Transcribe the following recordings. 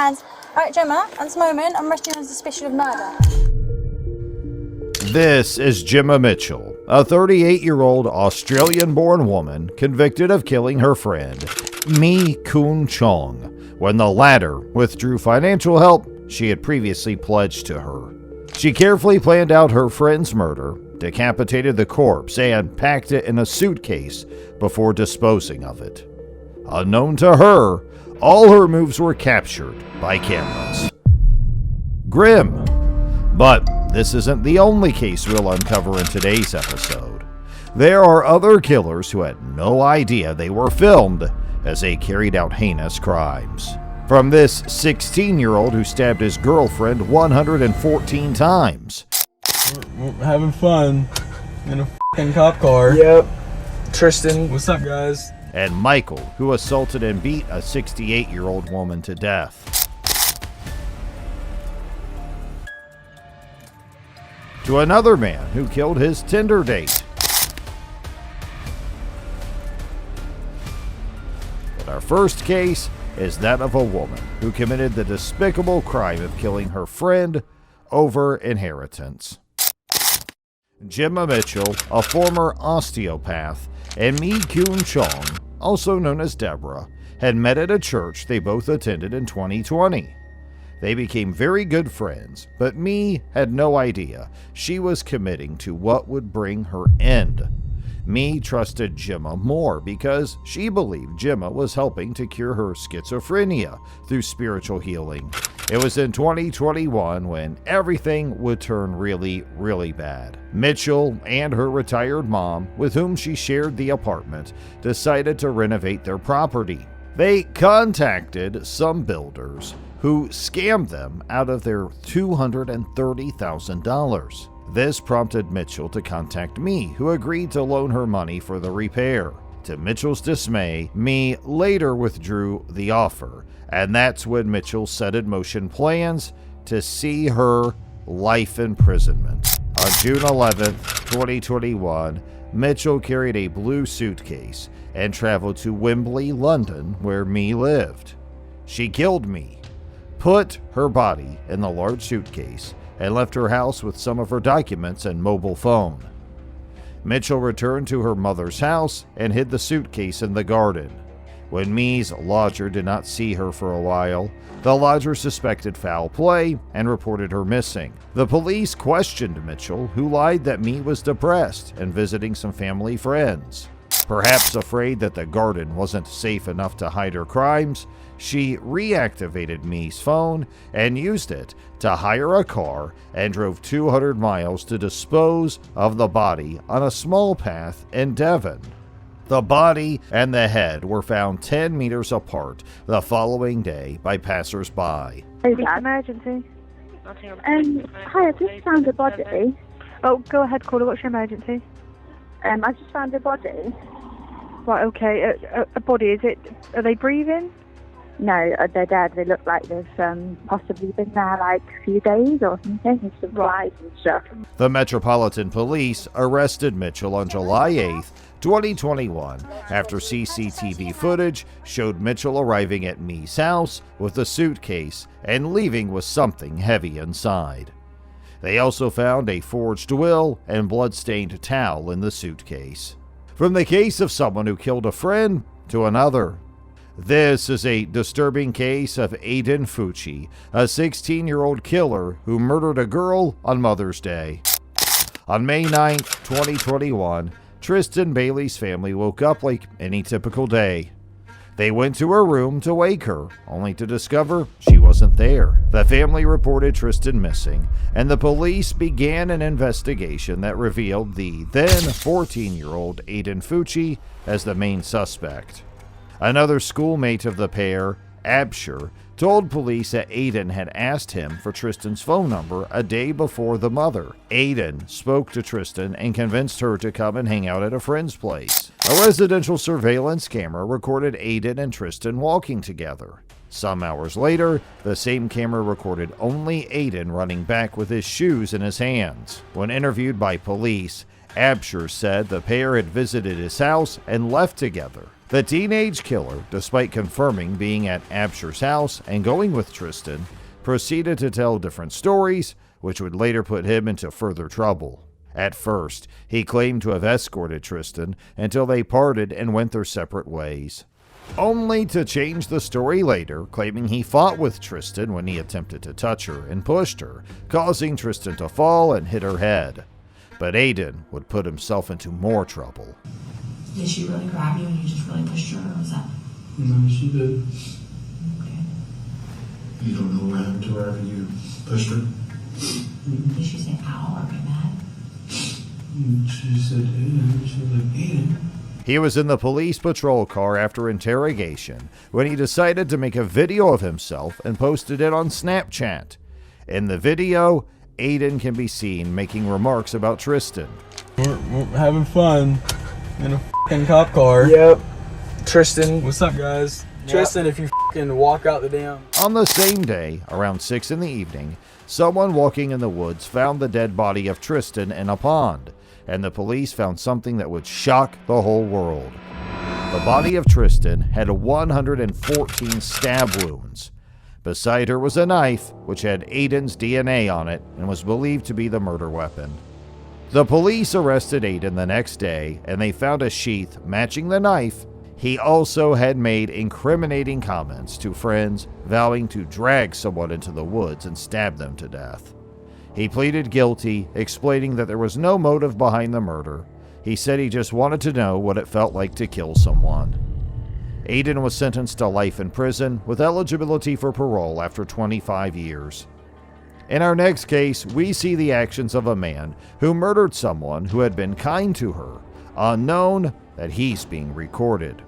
hands. Alright, Gemma, at this moment, I'm arresting you on suspicion of murder. This is Gemma Mitchell, a 38-year-old Australian-born woman convicted of killing her friend, Mi Kun Chong, when the latter withdrew financial help she had previously pledged to her. She carefully planned out her friend's murder, decapitated the corpse, and packed it in a suitcase before disposing of it. Unknown to her, all her moves were captured by cameras. Grim. But this isn't the only case we'll uncover in today's episode. There are other killers who had no idea they were filmed as they carried out heinous crimes. From this 16-year-old who stabbed his girlfriend 114 times. We're having fun in a f***ing cop car. Yep. Tristan. What's up, guys? And Michael, who assaulted and beat a 68-year-old woman to death. To another man who killed his Tinder date. But our first case is that of a woman who committed the despicable crime of killing her friend over inheritance. Gemma Mitchell, a former osteopath, and Mi Kun Chong, also known as Deborah, had met at a church they both attended in 2020. They became very good friends, but Mi had no idea she was committing to what would bring her end. Mi trusted Gemma more because she believed Gemma was helping to cure her schizophrenia through spiritual healing. It was in 2021 when everything would turn really, really bad. Mitchell and her retired mom, with whom she shared the apartment, decided to renovate their property. They contacted some builders who scammed them out of their $230,000. This prompted Mitchell to contact Mi, who agreed to loan her money for the repair. To Mitchell's dismay, Mi later withdrew the offer, and that's when Mitchell set in motion plans to see her life imprisonment. On June 11, 2021, Mitchell carried a blue suitcase and traveled to Wembley, London, where Mi lived. She killed Mi, put her body in the large suitcase, and left her house with some of her documents and mobile phone. Mitchell returned to her mother's house and hid the suitcase in the garden. When Mi's lodger did not see her for a while, the lodger suspected foul play and reported her missing. The police questioned Mitchell, who lied that Mi was depressed and visiting some family friends. Perhaps afraid that the garden wasn't safe enough to hide her crimes, she reactivated Mi's phone and used it to hire a car and drove 200 miles to dispose of the body on a small path in Devon. The body and the head were found 10 meters apart the following day by passers-by. It's emergency. Hi, I just found a body. Oh, go ahead, caller. What's your emergency? I just found a body. Right, okay. A body, is it... Are they breathing? No, they're dead. They look like they've possibly been there like a few days or something, with some flies and stuff. The Metropolitan Police arrested Mitchell on July 8th, 2021, after CCTV footage showed Mitchell arriving at Mi's house with a suitcase and leaving with something heavy inside. They also found a forged will and blood-stained towel in the suitcase. From the case of someone who killed a friend to another. This is a disturbing case of Aiden Fucci, a 16-year-old killer who murdered a girl on Mother's Day. On May 9th, 2021, Tristan Bailey's family woke up like any typical day. They went to her room to wake her, only to discover she wasn't there. The family reported Tristan missing, and the police began an investigation that revealed the then 14-year-old Aiden Fucci as the main suspect. Another schoolmate of the pair, Abshur, told police that Aiden had asked him for Tristan's phone number a day before the mother. Aiden spoke to Tristan and convinced her to come and hang out at a friend's place. A residential surveillance camera recorded Aiden and Tristan walking together. Some hours later, the same camera recorded only Aiden running back with his shoes in his hands. When interviewed by police, Abshur said the pair had visited his house and left together. The teenage killer, despite confirming being at Absher's house and going with Tristan, proceeded to tell different stories, which would later put him into further trouble. At first, he claimed to have escorted Tristan until they parted and went their separate ways, only to change the story later, claiming he fought with Tristan when he attempted to touch her and pushed her, causing Tristan to fall and hit her head. But Aiden would put himself into more trouble. Did she really grab you and you just really pushed her, or was that? No, she did. Okay. You don't know what happened to her after you pushed her? Did she say ow or get mad? She said Aiden. She was like, Aiden? He was in the police patrol car after interrogation when he decided to make a video of himself and posted it on Snapchat. In the video, Aiden can be seen making remarks about Tristan. We're having fun in a f***ing cop car. Yep. Tristan. What's up, guys? Yep. Tristan, if you f***ing walk out the damn... On the same day, around 6 in the evening, someone walking in the woods found the dead body of Tristan in a pond, and the police found something that would shock the whole world. The body of Tristan had 114 stab wounds. Beside her was a knife, which had Aiden's DNA on it and was believed to be the murder weapon. The police arrested Aiden the next day, and they found a sheath matching the knife. He also had made incriminating comments to friends, vowing to drag someone into the woods and stab them to death. He pleaded guilty, explaining that there was no motive behind the murder. He said he just wanted to know what it felt like to kill someone. Aiden was sentenced to life in prison with eligibility for parole after 25 years. In our next case, we see the actions of a man who murdered someone who had been kind to her, unknown that he's being recorded.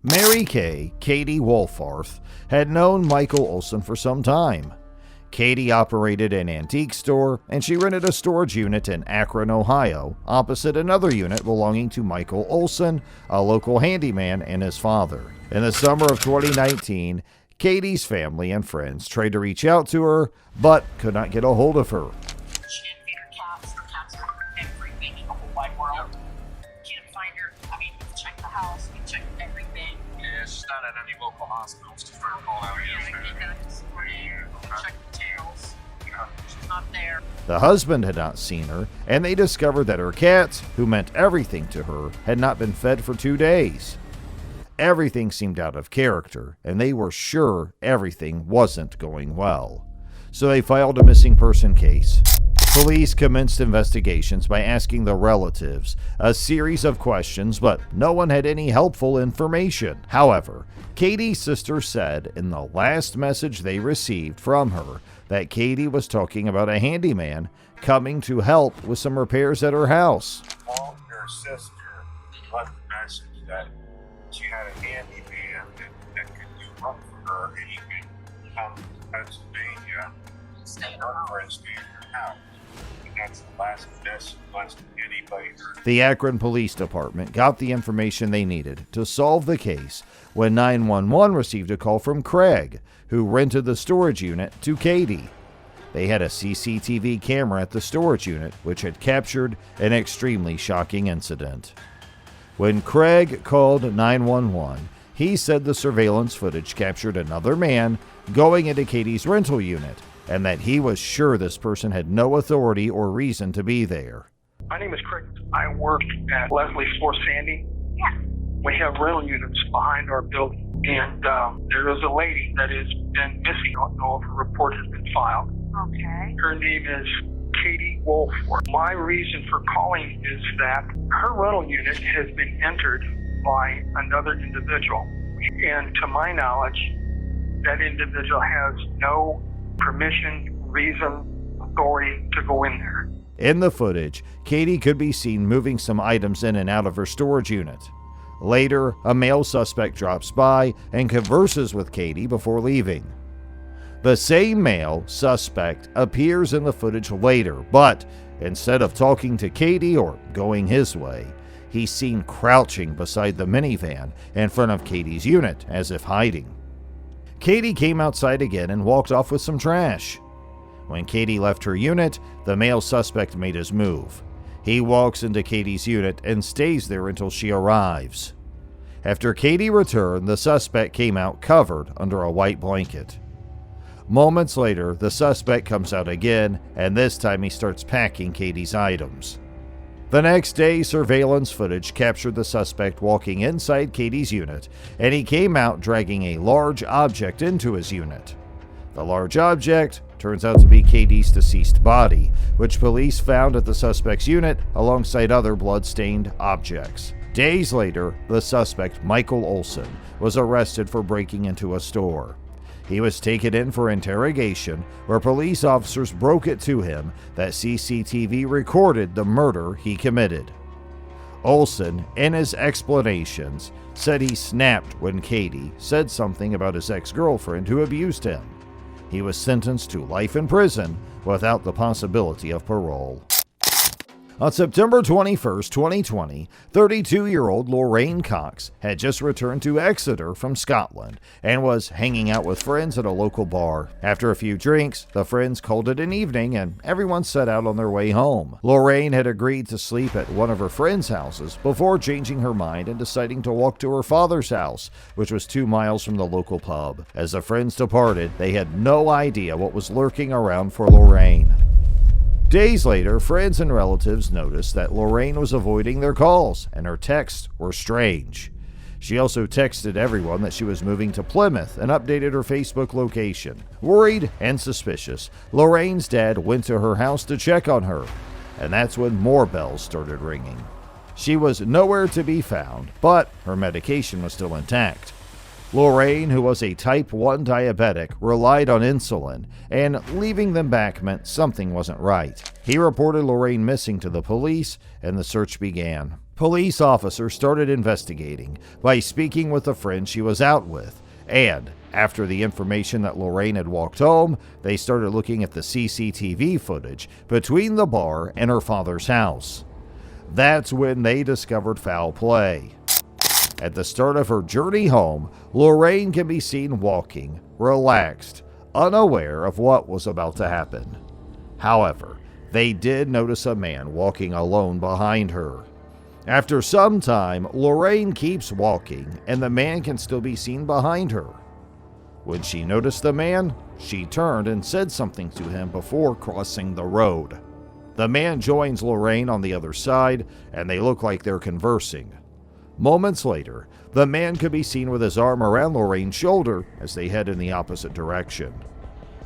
Mary Kay, Katie Wolfarth, had known Michael Olson for some time. Katie operated an antique store, and she rented a storage unit in Akron, Ohio, opposite another unit belonging to Michael Olson, a local handyman, and his father. In the summer of 2019, Katie's family and friends tried to reach out to her, but could not get a hold of her. She didn't feed her cats. The cats are everything in the whole wide world. Can't find her. I mean, we've checked the house, we've checked everything. Yeah, she's not at any local hospitals. Just for call out yesterday. Checked the tails. She's not there. The husband had not seen her, and they discovered that her cats, who meant everything to her, had not been fed for 2 days. Everything seemed out of character, and they were sure everything wasn't going well. So they filed a missing person case. Police commenced investigations by asking the relatives a series of questions, but no one had any helpful information. However, Katie's sister said in the last message they received from her that Katie was talking about a handyman coming to help with some repairs at her house. Your sister left a message that she had a handyman that could do work for her, and he could come to Pennsylvania and work for and stay in her house. And that's the last message anybody heard. The Akron Police Department got the information they needed to solve the case when 911 received a call from Craig, who rented the storage unit to Katie. They had a CCTV camera at the storage unit, which had captured an extremely shocking incident. When Craig called 911, he said the surveillance footage captured another man going into Katie's rental unit, and that he was sure this person had no authority or reason to be there. My name is Craig. I work at Leslie Floor Sandy. Yeah. We have rental units behind our building, and there is a lady that has been missing. I don't know if a report has been filed. Okay. Her name is Katie Wolford. My reason for calling is that her rental unit has been entered by another individual, and to my knowledge, that individual has no permission, reason, authority to go in there. In the footage, Katie could be seen moving some items in and out of her storage unit. Later, a male suspect drops by and converses with Katie before leaving. The same male suspect appears in the footage later, but instead of talking to Katie or going his way, he's seen crouching beside the minivan in front of Katie's unit, as if hiding. Katie came outside again and walked off with some trash. When Katie left her unit, the male suspect made his move. He walks into Katie's unit and stays there until she arrives. After Katie returned, the suspect came out covered under a white blanket. Moments later, the suspect comes out again, and this time he starts packing Katie's items. The next day, surveillance footage captured the suspect walking inside Katie's unit, and he came out dragging a large object into his unit. The large object turns out to be Katie's deceased body, which police found at the suspect's unit alongside other blood-stained objects. Days later, the suspect, Michael Olson, was arrested for breaking into a store. He was taken in for interrogation, where police officers broke it to him that CCTV recorded the murder he committed. Olson, in his explanations, said he snapped when Katie said something about his ex-girlfriend who abused him. He was sentenced to life in prison without the possibility of parole. On September 21, 2020, 32-year-old Lorraine Cox had just returned to Exeter from Scotland and was hanging out with friends at a local bar. After a few drinks, the friends called it an evening and everyone set out on their way home. Lorraine had agreed to sleep at one of her friends' houses before changing her mind and deciding to walk to her father's house, which was 2 miles from the local pub. As the friends departed, they had no idea what was lurking around for Lorraine. Days later, friends and relatives noticed that Lorraine was avoiding their calls, and her texts were strange. She also texted everyone that she was moving to Plymouth and updated her Facebook location. Worried and suspicious, Lorraine's dad went to her house to check on her, and that's when more bells started ringing. She was nowhere to be found, but her medication was still intact. Lorraine, who was a type 1 diabetic, relied on insulin, and leaving them back meant something wasn't right. He reported Lorraine missing to the police, and the search began. Police officers started investigating by speaking with a friend she was out with, and after the information that Lorraine had walked home, they started looking at the CCTV footage between the bar and her father's house. That's when they discovered foul play. At the start of her journey home, Lorraine can be seen walking, relaxed, unaware of what was about to happen. However, they did notice a man walking alone behind her. After some time, Lorraine keeps walking, and the man can still be seen behind her. When she noticed the man, she turned and said something to him before crossing the road. The man joins Lorraine on the other side, and they look like they're conversing. Moments later, the man could be seen with his arm around Lorraine's shoulder as they head in the opposite direction.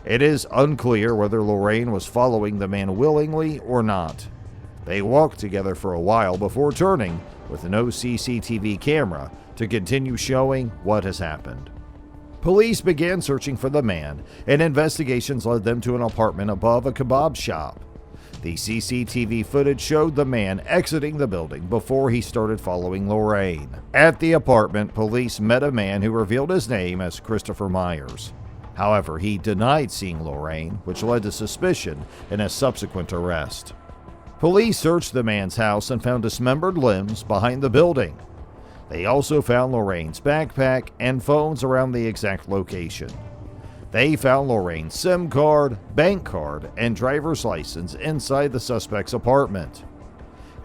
It is unclear whether Lorraine was following the man willingly or not. They walked together for a while before turning, with no CCTV camera, to continue showing what has happened. Police began searching for the man, and investigations led them to an apartment above a kebab shop. The CCTV footage showed the man exiting the building before he started following Lorraine. At the apartment, police met a man who revealed his name as Christopher Myers. However, he denied seeing Lorraine, which led to suspicion and a subsequent arrest. Police searched the man's house and found dismembered limbs behind the building. They also found Lorraine's backpack and phones around the exact location. They found Lorraine's SIM card, bank card, and driver's license inside the suspect's apartment.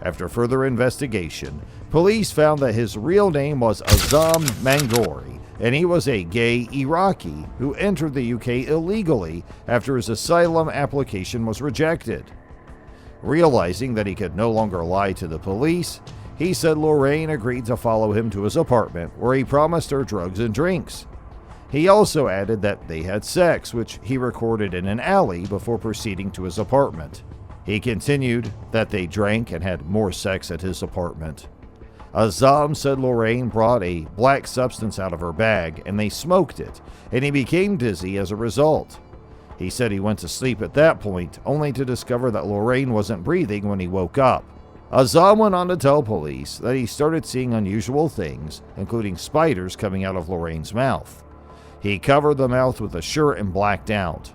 After further investigation, police found that his real name was Azam Mangouri, and he was a gay Iraqi who entered the UK illegally after his asylum application was rejected. Realizing that he could no longer lie to the police, he said Lorraine agreed to follow him to his apartment, where he promised her drugs and drinks. He also added that they had sex, which he recorded in an alley before proceeding to his apartment. He continued that they drank and had more sex at his apartment. Azam said Lorraine brought a black substance out of her bag and they smoked it, and he became dizzy as a result. He said he went to sleep at that point, only to discover that Lorraine wasn't breathing when he woke up. Azam went on to tell police that he started seeing unusual things, including spiders coming out of Lorraine's mouth. He covered the mouth with a shirt and blacked out.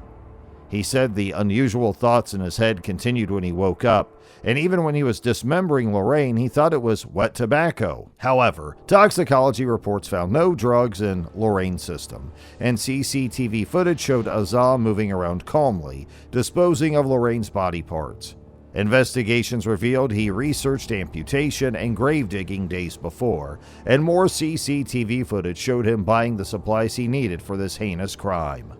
He said the unusual thoughts in his head continued when he woke up, and even when he was dismembering Lorraine, he thought it was wet tobacco. However, toxicology reports found no drugs in Lorraine's system, and CCTV footage showed Azam moving around calmly, disposing of Lorraine's body parts. Investigations revealed he researched amputation and grave digging days before, and more CCTV footage showed him buying the supplies he needed for this heinous crime.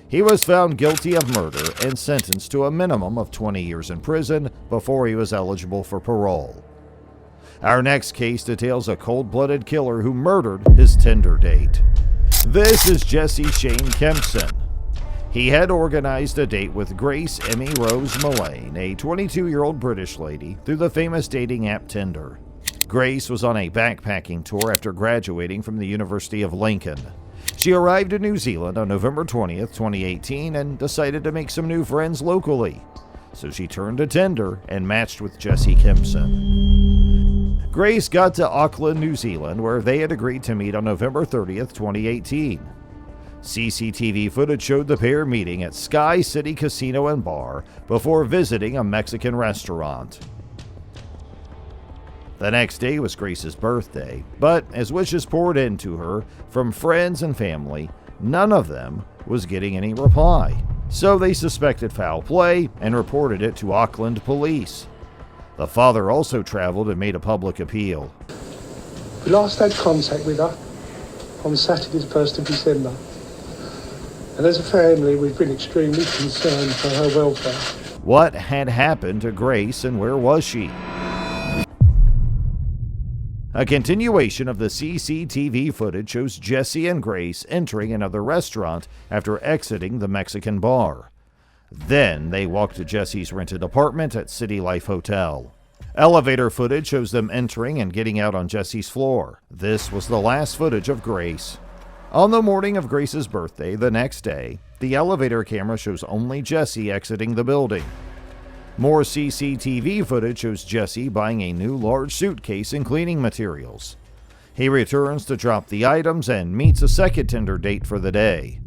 He was found guilty of murder and sentenced to a minimum of 20 years in prison before he was eligible for parole. Our next case details a cold-blooded killer who murdered his Tinder date. This is Jesse Shane Kempson. He had organized a date with Grace Emmie Rose Millane, a 22-year-old British lady, through the famous dating app Tinder. Grace was on a backpacking tour after graduating from the University of Lincoln. She arrived in New Zealand on November 20th, 2018, and decided to make some new friends locally. So she turned to Tinder and matched with Jesse Kempson. Grace got to Auckland, New Zealand, where they had agreed to meet on November 30th, 2018. CCTV footage showed the pair meeting at Sky City Casino and Bar before visiting a Mexican restaurant. The next day was Grace's birthday, but as wishes poured into her from friends and family, none of them was getting any reply. So they suspected foul play and reported it to Auckland police. The father also traveled and made a public appeal. We last had contact with her on Saturday, the 1st of December. And as a family, we've been extremely concerned for her welfare. What had happened to Grace and where was she? A continuation of the CCTV footage shows Jesse and Grace entering another restaurant after exiting the Mexican bar. Then they walk to Jesse's rented apartment at City Life Hotel. Elevator footage shows them entering and getting out on Jesse's floor. This was the last footage of Grace. On the morning of Grace's birthday, the next day, the elevator camera shows only Jesse exiting the building. More CCTV footage shows Jesse buying a new large suitcase and cleaning materials. He returns to drop the items and meets a second Tinder date for the day.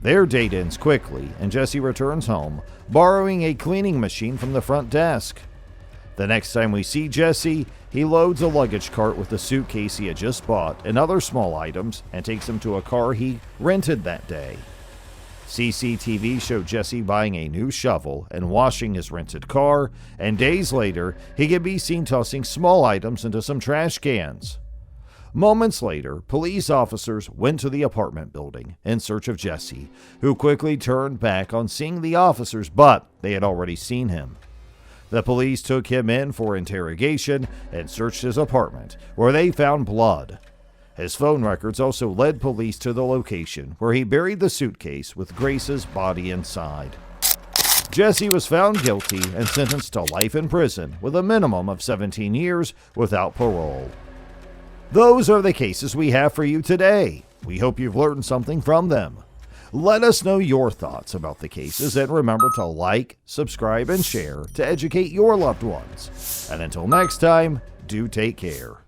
Their date ends quickly, and Jesse returns home, borrowing a cleaning machine from the front desk. The next time we see Jesse, he loads a luggage cart with the suitcase he had just bought and other small items and takes them to a car he rented that day. CCTV showed Jesse buying a new shovel and washing his rented car, and days later, he could be seen tossing small items into some trash cans. Moments later, police officers went to the apartment building in search of Jesse, who quickly turned back on seeing the officers, but they had already seen him. The police took him in for interrogation and searched his apartment, where they found blood. His phone records also led police to the location where he buried the suitcase with Grace's body inside. Jesse was found guilty and sentenced to life in prison with a minimum of 17 years without parole. Those are the cases we have for you today. We hope you've learned something from them. Let us know your thoughts about the cases, and remember to like, subscribe, and share to educate your loved ones. And until next time, do take care.